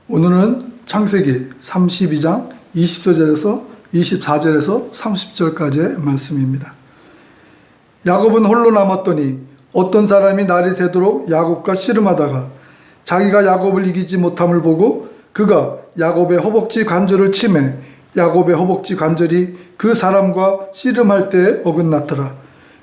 오늘은 창세기 32장 24절에서 30절까지의 말씀입니다. 야곱은 홀로 남았더니 어떤 사람이 날이 새도록 야곱과 씨름하다가 자기가 야곱을 이기지 못함을 보고 그가 야곱의 허벅지 관절을 치매 야곱의 허벅지 관절이 그 사람과 씨름할 때에 어긋났더라.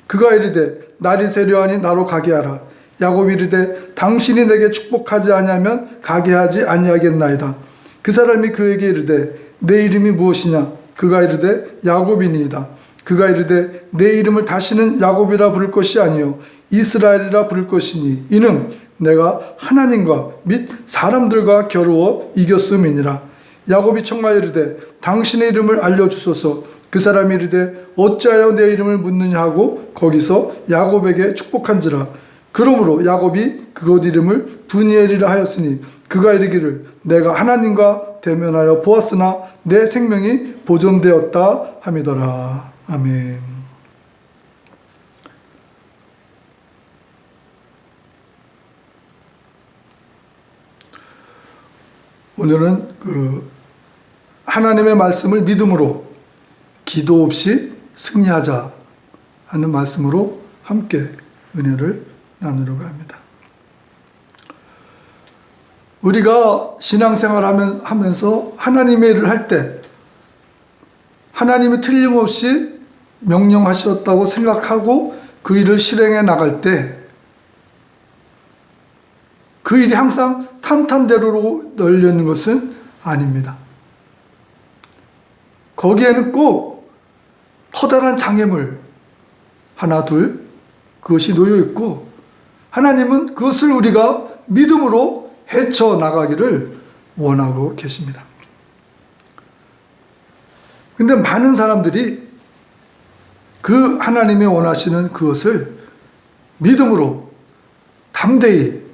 그가 이르되 날이 새려하니 나로 가게 하라. 야곱이 이르되 당신이 내게 축복하지 아니하면 가게 하지 아니하겠나이다. 그 사람이 그에게 이르되 내 이름이 무엇이냐? 그가 이르되 야곱이니이다. 그가 이르되 내 이름을 다시는 야곱이라 부를 것이 아니요 이스라엘이라 부를 것이니 이는 내가 하나님과 및 사람들과 겨루어 이겼음이니라. 야곱이 청하여 이르되 당신의 이름을 알려주소서. 그 사람이 이르되 어찌하여 내 이름을 묻느냐 하고 거기서 야곱에게 축복한지라. 그러므로 야곱이 그곳 이름을 브니엘이라 하였으니 그가 이르기를 내가 하나님과 대면하여 보았으나 내 생명이 보존되었다 함이더라. 아멘. 오늘은 하나님의 말씀을 믿음으로 기도 없이 승리하자 하는 말씀으로 함께 은혜를 나누려고 합니다. 우리가 신앙생활 하면서 하나님의 일을 할 때 하나님이 틀림없이 명령하셨다고 생각하고 그 일을 실행해 나갈 때 그 일이 항상 탄탄대로로 널려있는 것은 아닙니다. 거기에는 꼭 커다란 장애물 하나 둘 그것이 놓여 있고 하나님은 그것을 우리가 믿음으로 헤쳐나가기를 원하고 계십니다. 근데 많은 사람들이 그 하나님이 원하시는 그것을 믿음으로 담대히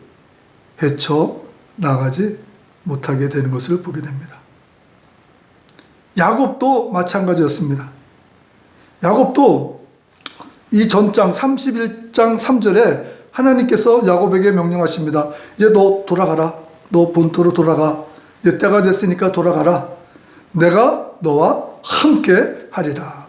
헤쳐나가지 못하게 되는 것을 보게 됩니다. 야곱도 마찬가지였습니다. 야곱도 이 전장 31장 3절에 하나님께서 야곱에게 명령하십니다. 이제 너 돌아가라. 너 본토로 돌아가. 이제 때가 됐으니까 돌아가라. 내가 너와 함께 하리라.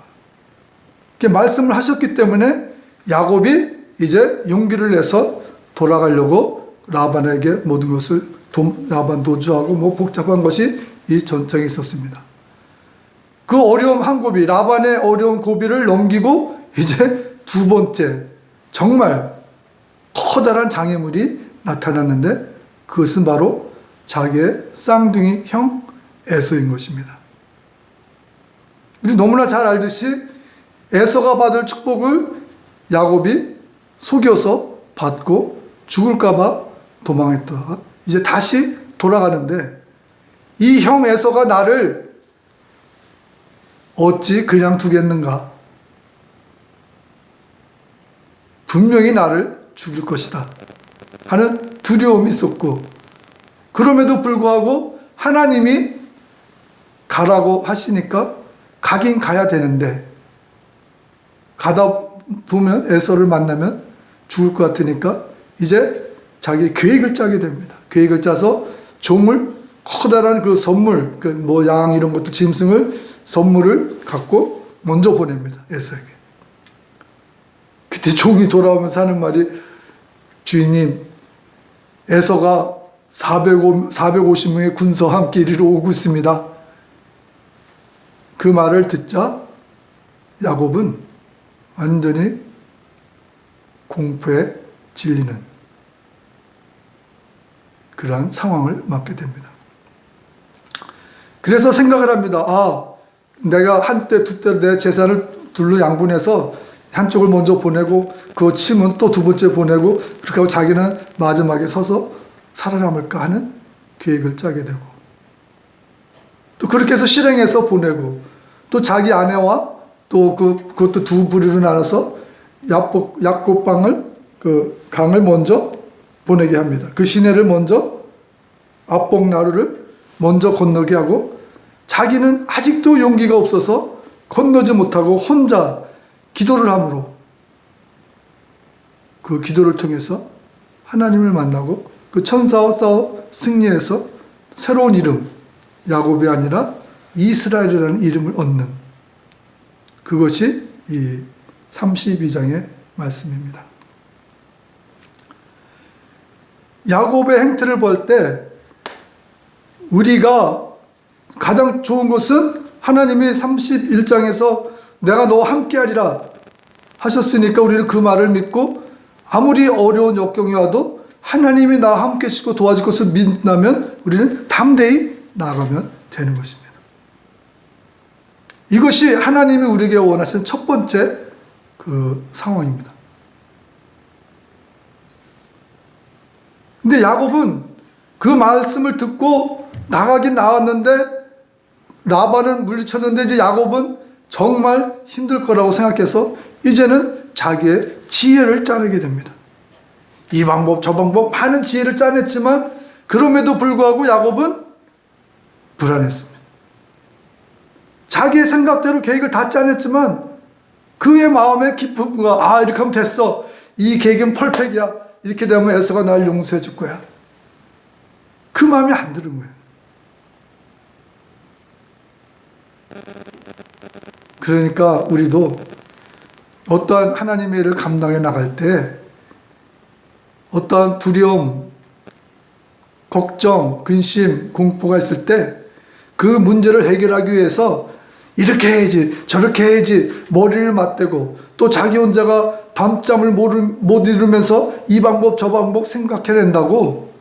이렇게 말씀을 하셨기 때문에 야곱이 이제 용기를 내서 돌아가려고 라반에게 모든 것을 라반 도주하고 복잡한 것이 이 전장에 있었습니다. 그 어려움 한 고비, 라반의 어려운 고비를 넘기고 이제 두 번째 정말 커다란 장애물이 나타났는데 그것은 바로 자기의 쌍둥이 형 에서인 것입니다. 우리 너무나 잘 알듯이 에서가 받을 축복을 야곱이 속여서 받고 죽을까 봐 도망했다가 이제 다시 돌아가는데 이 형 에서가 나를 어찌 그냥 두겠는가? 분명히 나를 죽일 것이다 하는 두려움이 있었고 그럼에도 불구하고 하나님이 가라고 하시니까 가긴 가야 되는데 가다 보면 에서를 만나면 죽을 것 같으니까 이제 자기 계획을 짜게 됩니다. 계획을 짜서 종을 커다란 그 선물 양 이런 것도 짐승을 선물을 갖고 먼저 보냅니다. 에서에게. 그때 종이 돌아오면서 하는 말이 주인님 에서가 450명의 군사와 함께 이리로 오고 있습니다. 그 말을 듣자 야곱은 완전히 공포에 질리는 그러한 상황을 맞게 됩니다. 그래서 생각을 합니다. 내가 한때 두때 내 재산을 둘로 양분해서 한쪽을 먼저 보내고 그 침은 또 두 번째 보내고 그렇게 하고 자기는 마지막에 서서 살아남을까 하는 계획을 짜게 되고 또 그렇게 해서 실행해서 보내고 또 자기 아내와 또 그것도 두 부류로 나눠서 약곱강을 강을 먼저 보내게 합니다. 그 시내를 먼저 압복나루를 먼저 건너게 하고 자기는 아직도 용기가 없어서 건너지 못하고 혼자 기도를 함으로 그 기도를 통해서 하나님을 만나고 그 천사와 싸워 승리해서 새로운 이름, 야곱이 아니라 이스라엘이라는 이름을 얻는, 그것이 이 32장의 말씀입니다. 야곱의 행태를 볼 때 우리가 가장 좋은 것은 하나님이 31장에서 내가 너와 함께하리라 하셨으니까 우리는 그 말을 믿고 아무리 어려운 역경이 와도 하나님이 나와 함께 하시고 도와줄 것을 믿는다면 우리는 담대히 나아가면 되는 것입니다. 이것이 하나님이 우리에게 원하시는 첫 번째 그 상황입니다. 근데 야곱은 그 말씀을 듣고 나가긴 나왔는데 라반은 물리쳤는데 이제 야곱은 정말 힘들 거라고 생각해서 이제는 자기의 지혜를 짜내게 됩니다. 이 방법 저 방법 많은 지혜를 짜냈지만 그럼에도 불구하고 야곱은 불안했습니다. 자기의 생각대로 계획을 다 짜냈지만 그의 마음의 기쁨과 이렇게 하면 됐어, 이 계획은 펄펙이야, 이렇게 되면 에서가 날 용서해 줄 거야, 그 마음이 안 드는 거예요. 그러니까 우리도 어떠한 하나님의 일을 감당해 나갈 때 어떠한 두려움, 걱정, 근심, 공포가 있을 때 그 문제를 해결하기 위해서 이렇게 해야지 저렇게 해야지 머리를 맞대고 또 자기 혼자가 밤잠을 못 이루면서 이 방법 저 방법 생각해낸다고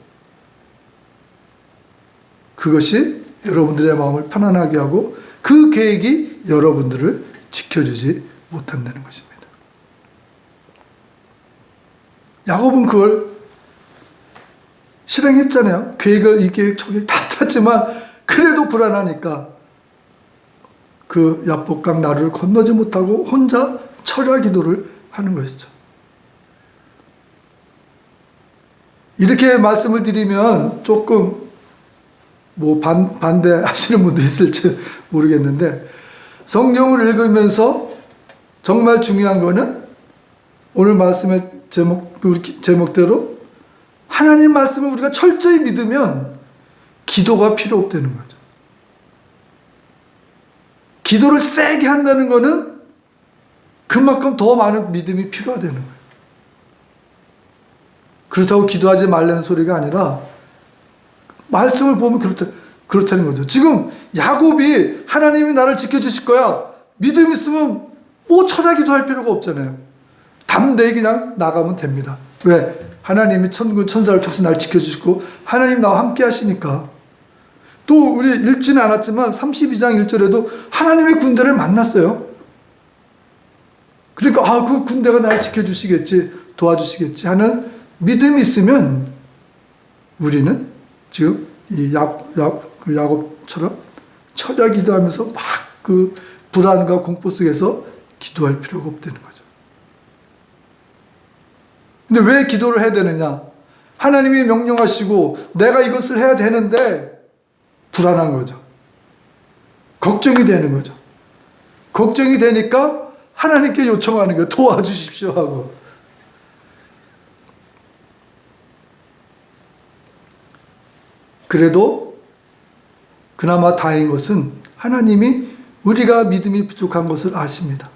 그것이 여러분들의 마음을 편안하게 하고 그 계획이 여러분들을 지켜주지 못한다는 것입니다. 야곱은 그걸 실행했잖아요. 계획을 이 계획 저 계획 다 짰지만 그래도 불안하니까 그 야복강 나루를 건너지 못하고 혼자 철야 기도를 하는 것이죠. 이렇게 말씀을 드리면 조금 반대하시는 분도 있을지 모르겠는데 성경을 읽으면서 정말 중요한 거는 오늘 말씀의 제목대로 하나님 말씀을 우리가 철저히 믿으면 기도가 필요 없다는 거죠. 기도를 세게 한다는 거는 그만큼 더 많은 믿음이 필요하다는 거예요. 그렇다고 기도하지 말라는 소리가 아니라 말씀을 보면 그렇다는 거죠. 지금 야곱이 하나님이 나를 지켜주실 거야, 믿음 있으면 철야 기도할 필요가 없잖아요. 담대히 그냥 나가면 됩니다. 왜? 하나님이 천군 천사를 통해서 날 지켜주시고 하나님 나와 함께 하시니까. 또 우리 읽지는 않았지만 32장 1절에도 하나님의 군대를 만났어요. 그러니까 그 군대가 나를 지켜주시겠지, 도와주시겠지 하는 믿음이 있으면 우리는 지금 이 야곱처럼 철야 기도하면서 막 그 불안과 공포 속에서 기도할 필요가 없다는 거죠. 근데 왜 기도를 해야 되느냐? 하나님이 명령하시고 내가 이것을 해야 되는데 불안한 거죠. 걱정이 되는 거죠. 걱정이 되니까 하나님께 요청하는 거예요. 도와주십시오 하고. 그래도 그나마 다행인 것은 하나님이 우리가 믿음이 부족한 것을 아십니다.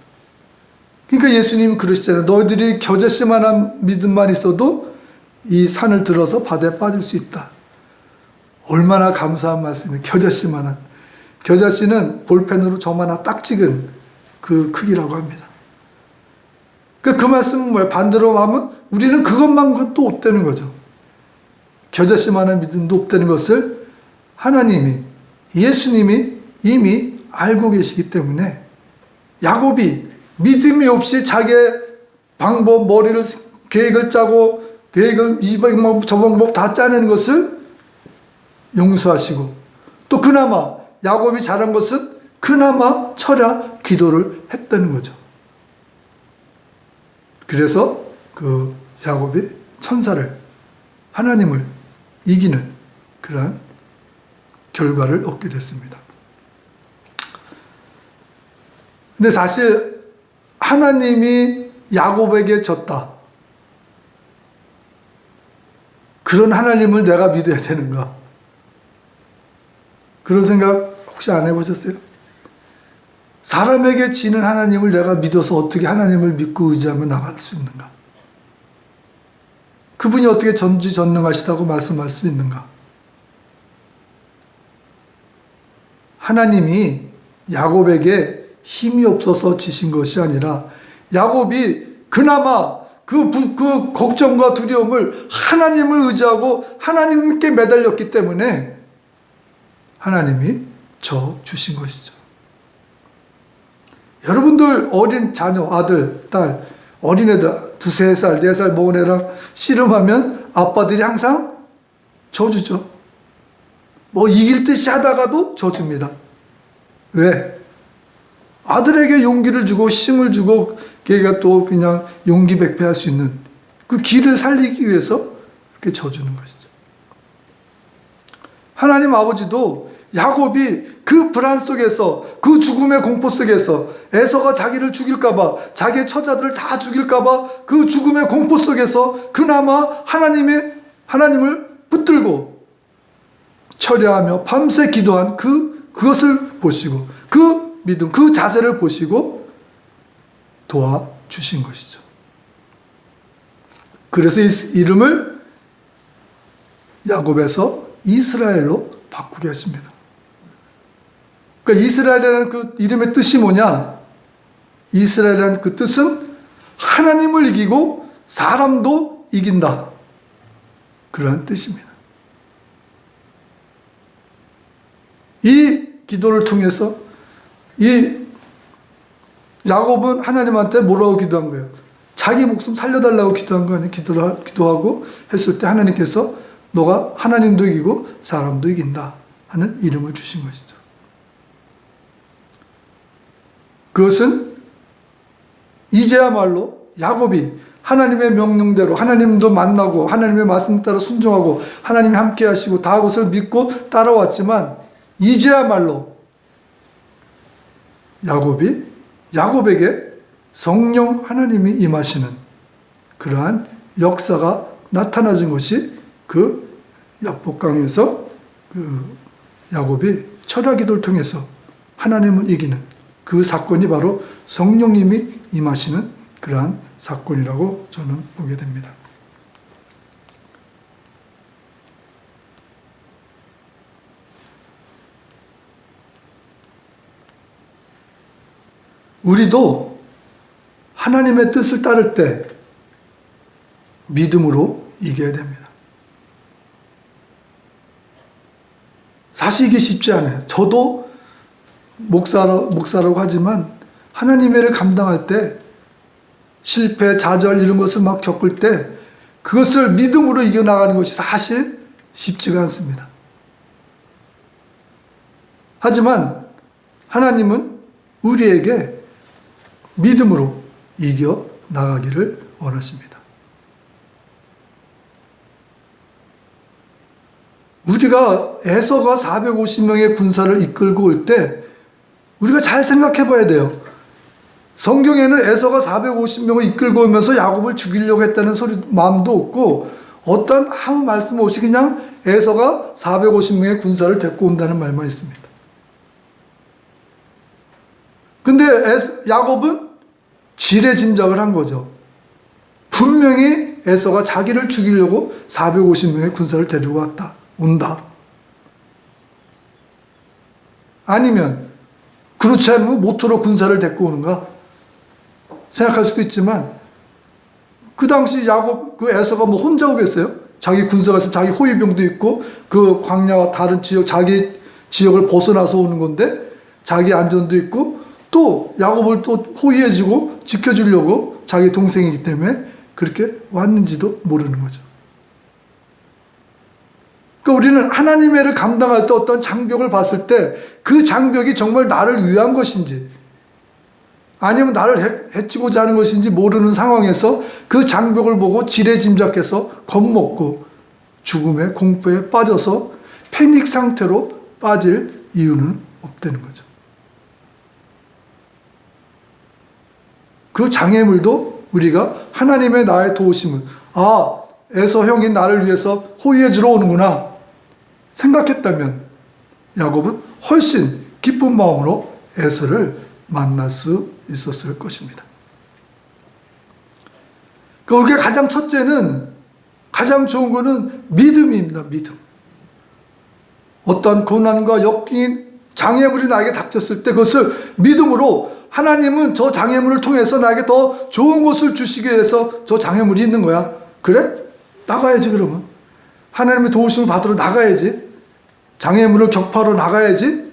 그러니까 예수님이 그러시잖아요. 너희들이 겨자씨만한 믿음만 있어도 이 산을 들어서 바다에 빠질 수 있다. 얼마나 감사한 말씀이에요. 겨자씨만한. 겨자씨는 볼펜으로 저만한 딱 찍은 그 크기라고 합니다. 그 말씀은 뭐예요? 반대로 하면 우리는 그것만 또 없다는 거죠. 겨자씨만한 믿음도 없다는 것을 하나님이, 예수님이 이미 알고 계시기 때문에 야곱이 믿음이 없이 자기의 방법, 계획을 짜고 계획을 이 방법 저 방법 다 짜내는 것을 용서하시고 또 그나마 야곱이 잘한 것은 그나마 철야 기도를 했다는 거죠. 그래서 그 야곱이 천사를, 하나님을 이기는 그러한 결과를 얻게 됐습니다. 근데 사실 하나님이 야곱에게 졌다, 그런 하나님을 내가 믿어야 되는가? 그런 생각 혹시 안 해보셨어요? 사람에게 지는 하나님을 내가 믿어서 어떻게 하나님을 믿고 의지하며 나갈 수 있는가? 그분이 어떻게 전지전능하시다고 말씀할 수 있는가? 하나님이 야곱에게 힘이 없어서 지신 것이 아니라 야곱이 그나마 그 걱정과 두려움을 하나님을 의지하고 하나님께 매달렸기 때문에 하나님이 주신 것이죠. 여러분들 어린 자녀, 아들, 딸, 어린애들, 2, 3살, 4살 먹은 애랑 씨름하면 아빠들이 항상 져주죠. 뭐 이길 듯이 하다가도 져줍니다. 왜? 아들에게 용기를 주고 힘을 주고 걔가 또 그냥 용기백배할 수 있는 그 길을 살리기 위해서 그렇게 져주는 것이죠. 하나님 아버지도 야곱이 그 불안 속에서 그 죽음의 공포 속에서 에서가 자기를 죽일까봐 자기의 처자들을 다 죽일까봐 그 죽음의 공포 속에서 그나마 하나님을 붙들고 철야하며 밤새 기도한 그것을 보시고 그 믿음, 그 자세를 보시고 도와주신 것이죠. 그래서 이름을 야곱에서 이스라엘로 바꾸게 하십니다. 그러니까 이스라엘이라는 그 이름의 뜻이 뭐냐? 이스라엘이라는 그 뜻은 하나님을 이기고 사람도 이긴다. 그러한 뜻입니다. 이 기도를 통해서 이 야곱은 하나님한테 뭐라고 기도한 거예요? 자기 목숨 살려달라고 기도한 거 아니에요? 기도하고 했을 때 하나님께서 너가 하나님도 이기고 사람도 이긴다 하는 이름을 주신 것이죠. 그것은 이제야말로 야곱이 하나님의 명령대로 하나님도 만나고 하나님의 말씀 따라 순종하고 하나님이 함께 하시고 다 그것을 믿고 따라왔지만 이제야말로 야곱에게 성령 하나님이 임하시는 그러한 역사가 나타나진 것이 그 야복강에서 그 야곱이 철야기도를 통해서 하나님을 이기는 그 사건이 바로 성령님이 임하시는 그러한 사건이라고 저는 보게 됩니다. 우리도 하나님의 뜻을 따를 때 믿음으로 이겨야 됩니다. 사실 이게 쉽지 않아요. 저도 목사라고 하지만 하나님의 일을 감당할 때 실패, 좌절 이런 것을 막 겪을 때 그것을 믿음으로 이겨나가는 것이 사실 쉽지가 않습니다. 하지만 하나님은 우리에게 믿음으로 이겨나가기를 원하십니다. 우리가 에서가 450명의 군사를 이끌고 올 때 우리가 잘 생각해 봐야 돼요. 성경에는 에서가 450명을 이끌고 오면서 야곱을 죽이려고 했다는 마음도 없고 어떤 아무 말씀 없이 그냥 에서가 450명의 군사를 데리고 온다는 말만 있습니다. 근데 야곱은 지레짐작을 한 거죠. 분명히 에서가 자기를 죽이려고 450명의 군사를 데리고 온다. 아니면 그렇지 않으면 모토로 군사를 데리고 오는가 생각할 수도 있지만 그 당시 에서가 뭐 혼자 오겠어요? 자기 군사가 있으면 자기 호위병도 있고 그 광야와 다른 지역 자기 지역을 벗어나서 오는 건데 자기 안전도 있고 또 야곱을 또 호위해주고 지켜주려고 자기 동생이기 때문에 그렇게 왔는지도 모르는 거죠. 그러니까 우리는 하나님의 일을 감당할 때 어떤 장벽을 봤을 때 그 장벽이 정말 나를 위한 것인지 아니면 나를 해치고자 하는 것인지 모르는 상황에서 그 장벽을 보고 지레짐작해서 겁먹고 죽음의 공포에 빠져서 패닉 상태로 빠질 이유는 없다는 거죠. 그 장애물도 우리가 하나님의 나의 도우심을 에서 형이 나를 위해서 호위해 주러 오는구나 생각했다면 야곱은 훨씬 기쁜 마음으로 에서를 만날 수 있었을 것입니다. 우리가 가장 첫째는, 가장 좋은 것은 믿음입니다. 믿음. 어떠한 고난과 역경인 장애물이 나에게 닥쳤을 때 그것을 믿음으로, 하나님은 저 장애물을 통해서 나에게 더 좋은 것을 주시기 위해서 저 장애물이 있는 거야. 그래? 나가야지. 그러면 하나님의 도우심을 받으러 나가야지. 장애물을 격파하러 나가야지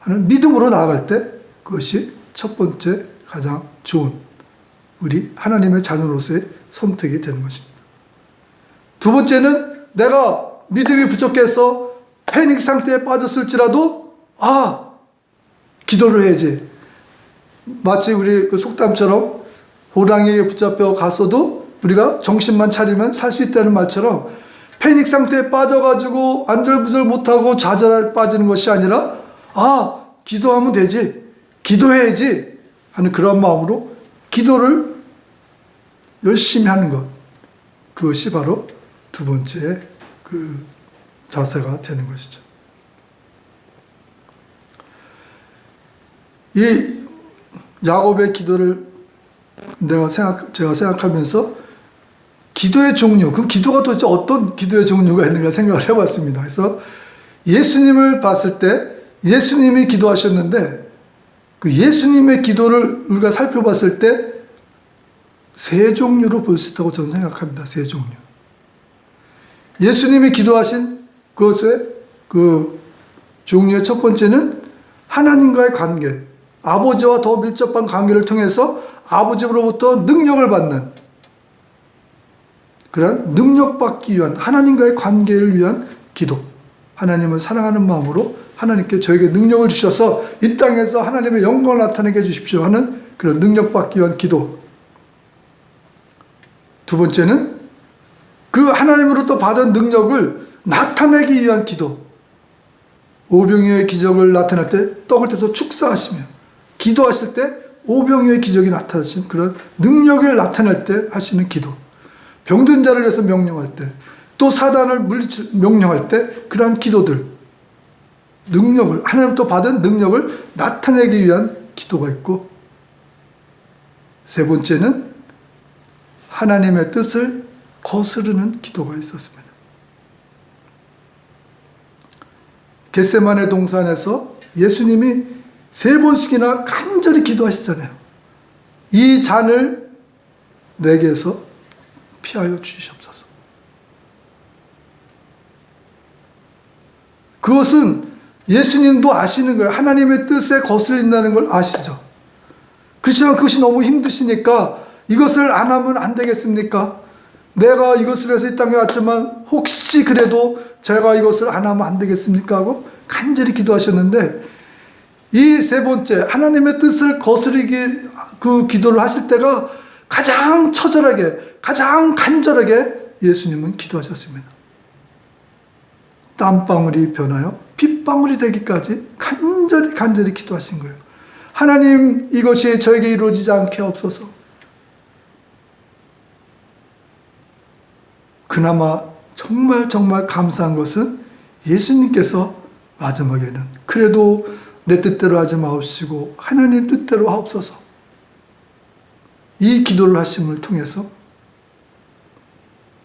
하는 믿음으로 나아갈 때, 그것이 첫 번째 가장 좋은 우리 하나님의 자녀로서의 선택이 되는 것입니다. 두 번째는, 내가 믿음이 부족해서 패닉 상태에 빠졌을지라도 기도를 해야지. 마치 우리 그 속담처럼 호랑이에게 붙잡혀 갔어도 우리가 정신만 차리면 살 수 있다는 말처럼, 패닉 상태에 빠져가지고 안절부절 못하고 좌절에 빠지는 것이 아니라 기도하면 되지, 기도해야지 하는 그런 마음으로 기도를 열심히 하는 것, 그것이 바로 두 번째 그 자세가 되는 것이죠. 이 야곱의 기도를 제가 생각하면서 기도의 종류, 그 기도가 도대체 어떤 기도의 종류가 있는가 생각을 해봤습니다. 그래서 예수님을 봤을 때 예수님이 기도하셨는데, 그 예수님의 기도를 우리가 살펴봤을 때 세 종류로 볼 수 있다고 저는 생각합니다. 세 종류. 예수님이 기도하신 그것의 그 종류의 첫 번째는 하나님과의 관계, 아버지와 더 밀접한 관계를 통해서 아버지로부터 능력을 받는, 그런 능력받기 위한 하나님과의 관계를 위한 기도. 하나님을 사랑하는 마음으로 하나님께 저에게 능력을 주셔서 이 땅에서 하나님의 영광을 나타내게 해주십시오 하는 그런 능력받기 위한 기도. 두 번째는 그 하나님으로부터 받은 능력을 나타내기 위한 기도. 오병이어의 기적을 나타낼 때 떡을 떼서 축사하시며, 기도하실 때 오병이어의 기적이 나타나신 그런 능력을 나타낼 때 하시는 기도. 병든 자를 위해서 명령할 때, 또 사단을 명령할 때 그러한 기도들, 능력을, 하나님부터 받은 능력을 나타내기 위한 기도가 있고, 세 번째는 하나님의 뜻을 거스르는 기도가 있었습니다. 겟세마네 동산에서 예수님이 3번씩이나 간절히 기도하시잖아요. 이 잔을 내게서 피하여 주시옵소서. 그것은 예수님도 아시는 거예요. 하나님의 뜻에 거슬린다는 걸 아시죠. 그렇지만 그것이 너무 힘드시니까 이것을 안 하면 안 되겠습니까? 내가 이것을 해서 이 땅에 왔지만 혹시 그래도 제가 이것을 안 하면 안 되겠습니까? 하고 간절히 기도하셨는데, 이 세 번째 하나님의 뜻을 거스르기 그 기도를 하실 때가 가장 처절하게, 가장 간절하게 예수님은 기도하셨습니다. 땀방울이 변하여 핏방울이 되기까지 간절히 기도하신 거예요. 하나님, 이것이 저에게 이루어지지 않게 없어서. 그나마 정말 감사한 것은 예수님께서 마지막에는 그래도 내 뜻대로 하지 마옵시고 하나님 뜻대로 하옵소서, 이 기도를 하심을 통해서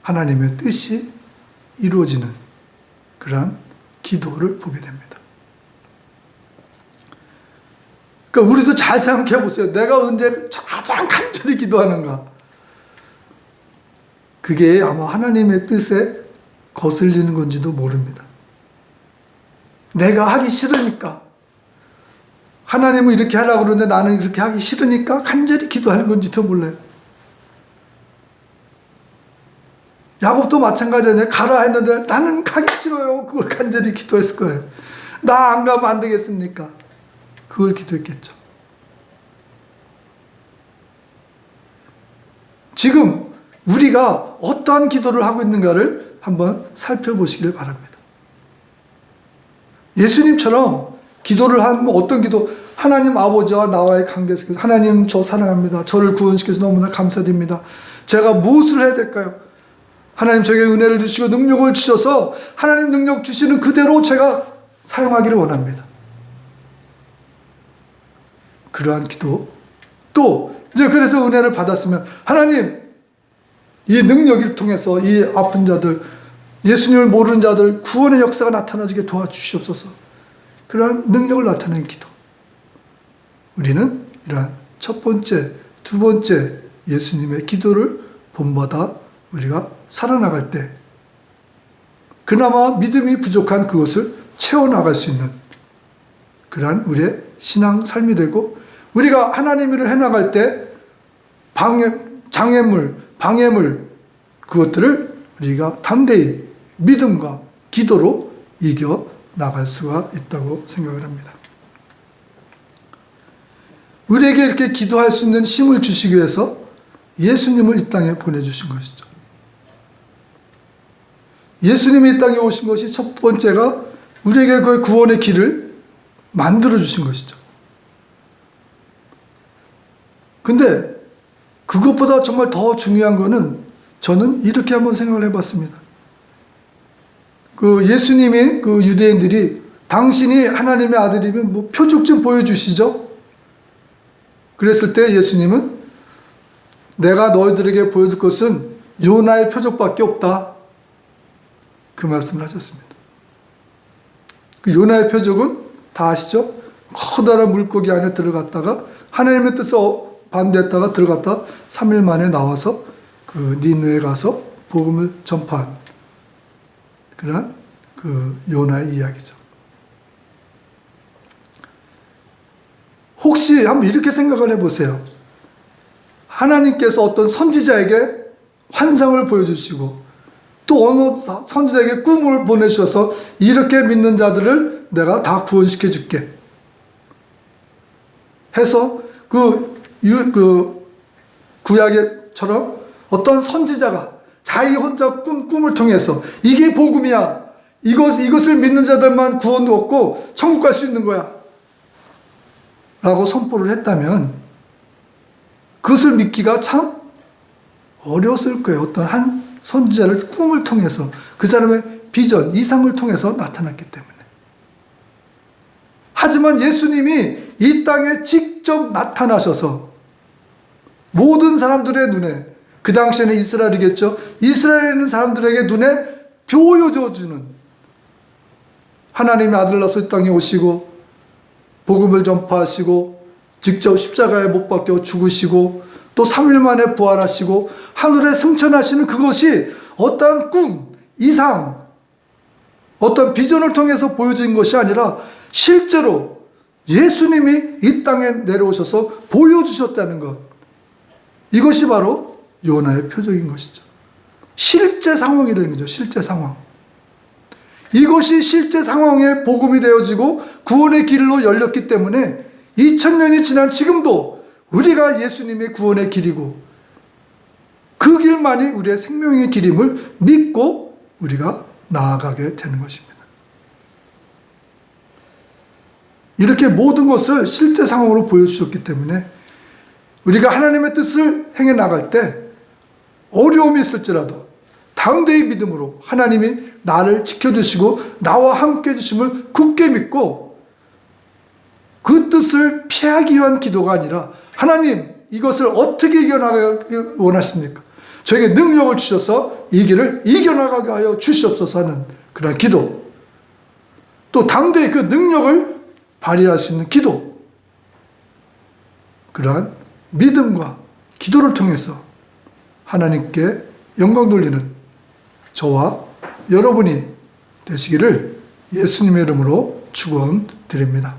하나님의 뜻이 이루어지는 그러한 기도를 보게 됩니다. 그러니까 우리도 잘 생각해 보세요. 내가 언제 가장 간절히 기도하는가? 그게 아마 하나님의 뜻에 거슬리는 건지도 모릅니다. 내가 하기 싫으니까, 하나님은 이렇게 하라고 그러는데 나는 이렇게 하기 싫으니까 간절히 기도하는 건지도 몰라요. 야곱도 마찬가지잖아요. 가라 했는데 나는 가기 싫어요. 그걸 간절히 기도했을 거예요. 나 안 가면 안 되겠습니까? 그걸 기도했겠죠. 지금 우리가 어떠한 기도를 하고 있는가를 한번 살펴보시길 바랍니다. 예수님처럼 기도를 하면 어떤 기도, 하나님 아버지와 나와의 관계 속에서 하나님 저 사랑합니다. 저를 구원시켜서 너무나 감사드립니다. 제가 무엇을 해야 될까요? 하나님 저에게 은혜를 주시고 능력을 주셔서 하나님 능력 주시는 그대로 제가 사용하기를 원합니다. 그러한 기도. 또 이제 그래서 은혜를 받았으면 하나님 이 능력을 통해서 이 아픈 자들, 예수님을 모르는 자들 구원의 역사가 나타나게 도와주시옵소서. 그러한 능력을 나타내는 기도. 우리는 이러한 첫 번째, 두 번째 예수님의 기도를 본받아 우리가 살아나갈 때 그나마 믿음이 부족한 그것을 채워나갈 수 있는 그러한 우리의 신앙 삶이 되고, 우리가 하나님 일을 해나갈 때 장애물, 방해물 그것들을 우리가 담대히 믿음과 기도로 이겨나갈 수가 있다고 생각을 합니다. 우리에게 이렇게 기도할 수 있는 힘을 주시기 위해서 예수님을 이 땅에 보내주신 것이죠. 예수님이 이 땅에 오신 것이 첫 번째가 우리에게 그 구원의 길을 만들어주신 것이죠. 근데 그것보다 정말 더 중요한 거는 저는 이렇게 한번 생각을 해봤습니다. 그 예수님이 그 유대인들이 당신이 하나님의 아들이면 뭐 표적 좀 보여주시죠? 그랬을 때 예수님은 내가 너희들에게 보여줄 것은 요나의 표적밖에 없다. 그 말씀을 하셨습니다. 그 요나의 표적은 다 아시죠? 커다란 물고기 안에 들어갔다가 하나님의 뜻에 반대했다가 들어갔다 3일 만에 나와서 그 니느웨에 가서 복음을 전파한 그런 그 요나의 이야기죠. 혹시 한번 이렇게 생각을 해보세요. 하나님께서 어떤 선지자에게 환상을 보여주시고 또 어느 선지자에게 꿈을 보내주셔서 이렇게 믿는 자들을 내가 다 구원시켜 줄게 해서 그 구약에처럼 어떤 선지자가 자기 혼자 꿈을 통해서 이게 복음이야, 이것을 믿는 자들만 구원도 얻고 천국 갈 수 있는 거야 라고 선포를 했다면 그것을 믿기가 참 어려웠을 거예요. 어떤 한 선지자를 꿈을 통해서 그 사람의 비전, 이상을 통해서 나타났기 때문에. 하지만 예수님이 이 땅에 직접 나타나셔서 모든 사람들의 눈에, 그 당시에는 이스라엘이겠죠. 이스라엘에 있는 사람들에게 눈에 보여줘주는 하나님의 아들로서 이 땅에 오시고 복음을 전파하시고 직접 십자가에 못 박혀 죽으시고 또 3일 만에 부활하시고 하늘에 승천하시는 그것이 어떠한 꿈, 이상, 어떤 비전을 통해서 보여진 것이 아니라 실제로 예수님이 이 땅에 내려오셔서 보여주셨다는 것. 이것이 바로 요나의 표적인 것이죠. 실제 상황이라는 거죠. 실제 상황. 이것이 실제 상황에 복음이 되어지고 구원의 길로 열렸기 때문에 2000년이 지난 지금도 우리가 예수님의 구원의 길이고 그 길만이 우리의 생명의 길임을 믿고 우리가 나아가게 되는 것입니다. 이렇게 모든 것을 실제 상황으로 보여주셨기 때문에 우리가 하나님의 뜻을 행해 나갈 때 어려움이 있을지라도 담대히 믿음으로 하나님이 나를 지켜주시고 나와 함께 해주심을 굳게 믿고 그 뜻을 피하기 위한 기도가 아니라 하나님 이것을 어떻게 이겨나가길 원하십니까? 저에게 능력을 주셔서 이 길을 이겨나가게 하여 주시옵소서 하는 그런 기도, 또 담대히 그 능력을 발휘할 수 있는 기도, 그러한 믿음과 기도를 통해서 하나님께 영광 돌리는 저와 여러분이 되시기를 예수님의 이름으로 축원드립니다.